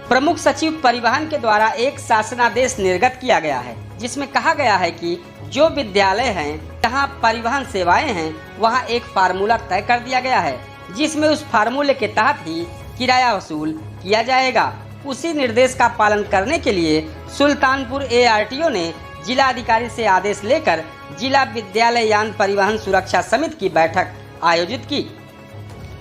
प्रमुख सचिव परिवहन के द्वारा एक शासनादेश निर्गत किया गया है, जिसमें कहा गया है कि जो विद्यालय हैं जहां परिवहन सेवाएं हैं वहां एक फार्मूला तय कर दिया गया है, जिसमें उस फार्मूले के तहत ही किराया वसूल किया जाएगा। उसी निर्देश का पालन करने के लिए सुल्तानपुर ARTO ने जिला अधिकारी से आदेश लेकर जिला विद्यालय यान परिवहन सुरक्षा समिति की बैठक आयोजित की,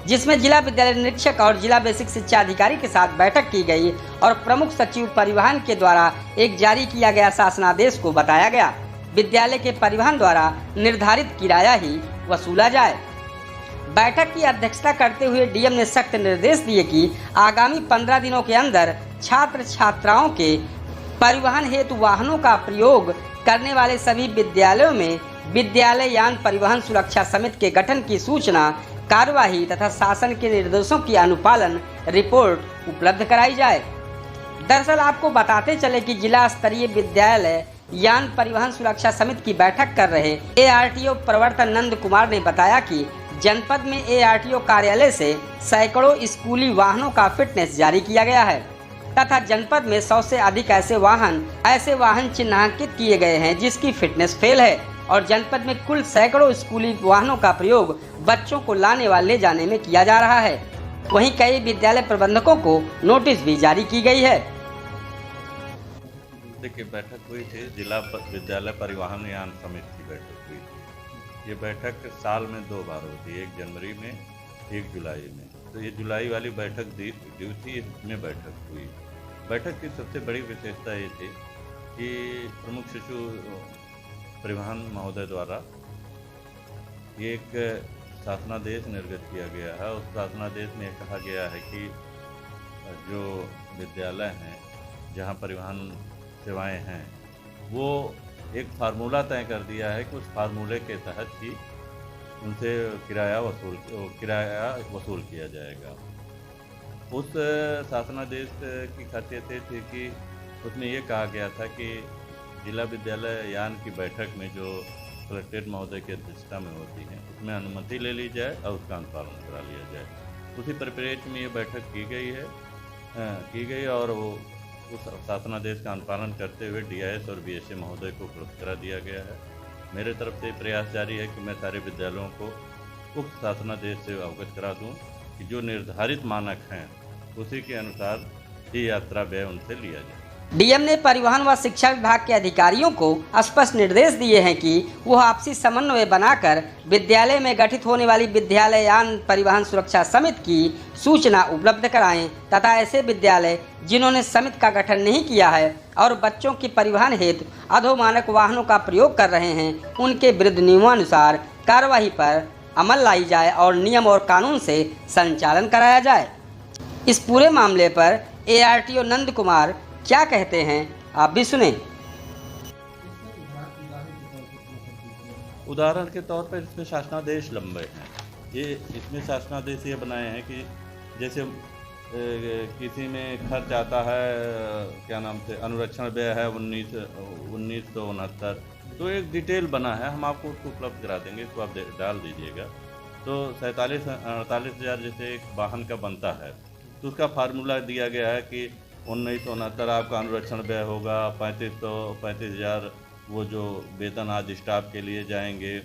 जिसमें जिला विद्यालय निरीक्षक और जिला बेसिक शिक्षा अधिकारी के साथ बैठक की गई और प्रमुख सचिव परिवहन के द्वारा एक जारी किया गया शासनादेश को बताया गया विद्यालय के परिवहन द्वारा निर्धारित किराया ही वसूला जाए। बैठक की अध्यक्षता करते हुए DM ने सख्त निर्देश दिए कि आगामी 15 दिनों के अंदर छात्र छात्राओं के परिवहन हेतु वाहनों का प्रयोग करने वाले सभी विद्यालयों में विद्यालय यान परिवहन सुरक्षा समिति के गठन की सूचना, कार्यवाही तथा शासन के निर्देशों की अनुपालन रिपोर्ट उपलब्ध कराई जाए। दरअसल आपको बताते चले कि जिला स्तरीय विद्यालय यान परिवहन सुरक्षा समिति की बैठक कर रहे ARTO प्रवर्तन नंद कुमार ने बताया कि जनपद में ARTO कार्यालय से सैकड़ों स्कूली वाहनों का फिटनेस जारी किया गया है तथा जनपद में 100 से अधिक ऐसे वाहन चिन्हांकित किए गए हैं जिसकी फिटनेस फेल है और जनपद में कुल सैकड़ों स्कूली वाहनों का प्रयोग बच्चों को लाने व ले जाने में किया जा रहा है। वहीं कई विद्यालय प्रबंधकों को नोटिस भी जारी की गई है। देखिए, बैठक हुई थी, जिला विद्यालय परिवहन यान समिति की बैठक हुई थी। ये बैठक साल में 2 बार होती है, 1 जनवरी में, 1 जुलाई में। तो ये जुलाई वाली बैठक ड्यू थी, इसमें बैठक हुई। बैठक की सबसे बड़ी विशेषता ये थी कि प्रमुख सचिव परिवहन महोदय द्वारा एक शासनादेश निर्गत किया गया है। उस शासनादेश में कहा गया है कि जो विद्यालय हैं जहां परिवहन सेवाएं हैं, वो एक फार्मूला तय कर दिया है कि उस फार्मूले के तहत ही उनसे किराया वसूल किया जाएगा। उस शासनादेश की खासियत ये थी कि उसमें ये कहा गया था कि जिला विद्यालय यान की बैठक में जो कलेक्ट्रेट महोदय की अध्यक्षता में होती है, उसमें अनुमति ले ली जाए और उसका अनुपालन करा लिया जाए। उसी परिप्रेक्ष्य में ये बैठक की गई और वो उस शासनादेश का अनुपालन करते हुए DIS और BSA महोदय को उपलब्ध करा दिया गया है। मेरे तरफ से प्रयास जारी है कि मैं सारे विद्यालयों को उक्त शासनादेश से अवगत करा दूं कि जो निर्धारित मानक हैं उसी के अनुसार ये यात्रा व्यय उनसे लिया जाए। DM ने परिवहन व शिक्षा विभाग के अधिकारियों को स्पष्ट निर्देश दिए हैं कि वह आपसी समन्वय बनाकर विद्यालय में गठित होने वाली विद्यालय यान परिवहन सुरक्षा समिति की सूचना उपलब्ध कराएं तथा ऐसे विद्यालय जिन्होंने समिति का गठन नहीं किया है और बच्चों की परिवहन हेतु अधोमानक वाहनों का प्रयोग कर रहे हैं, उनके विरुद्ध नियमानुसार कार्यवाही पर अमल लाई जाए और नियम और कानून से संचालन कराया जाए। इस पूरे मामले पर ARTO नंद कुमार क्या कहते हैं, आप भी सुने। उदाहरण के तौर पर इसमें शासनादेश लंबे हैं। इसमें शासनादेश ये बनाए हैं कि जैसे किसी में खर्च आता है, क्या नाम से, अनुरक्षण व्यय है 1969, तो एक डिटेल बना है, हम आपको उसको उपलब्ध करा देंगे, इसको आप डाल दीजिएगा। तो 47-48 हज़ार जैसे एक वाहन का बनता है, तो उसका फार्मूला दिया गया है कि 1969 आपका अनुरक्षण व्यय होगा, 35,000 वो जो वेतन आज स्टाफ के लिए जाएंगे,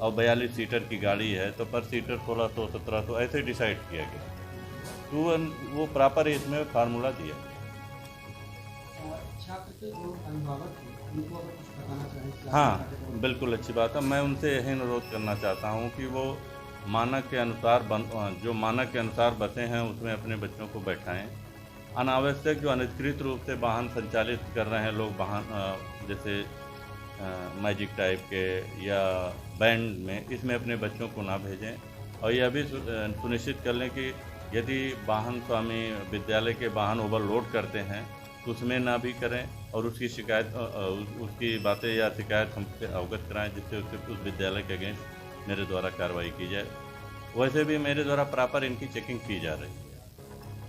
और 42 सीटर की गाड़ी है तो पर सीटर 1600-1700 ऐसे डिसाइड किया गया। तो वो प्रॉपर इसमें फार्मूला दिया गया। हाँ, बिल्कुल अच्छी बात है। मैं उनसे यही अनुरोध करना चाहता हूँ कि वो मानक के अनुसार जो मानक के अनुसार बसें हैं उसमें अपने बच्चों को बैठाएं। अनावश्यक जो अनधिकृत रूप से वाहन संचालित कर रहे हैं लोग, वाहन जैसे मैजिक टाइप के या बैंड में, इसमें अपने बच्चों को ना भेजें। और यह भी सुनिश्चित कर लें कि यदि वाहन स्वामी विद्यालय के वाहन ओवरलोड करते हैं तो उसमें ना भी करें और उसकी बातें या शिकायत हमसे अवगत कराएं, जिससे उस विद्यालय के अगेंस्ट मेरे द्वारा कार्रवाई की जाए। वैसे भी मेरे द्वारा प्रॉपर इनकी चेकिंग की जा रही है।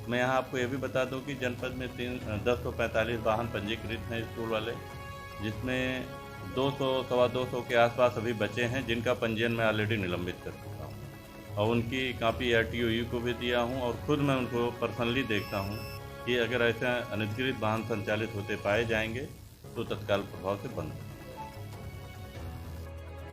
मैं यहाँ आपको ये भी बता दूं कि जनपद में 1045 वाहन पंजीकृत हैं स्कूल वाले, जिसमें 200-225 के आसपास अभी बचे हैं जिनका पंजीयन मैं ऑलरेडी निलंबित कर चुका हूँ और उनकी कॉपी RTO को भी दिया हूँ और खुद मैं उनको पर्सनली देखता हूँ कि अगर ऐसे अनधिकृत वाहन संचालित होते पाए जाएंगे तो तत्काल प्रभाव से बंद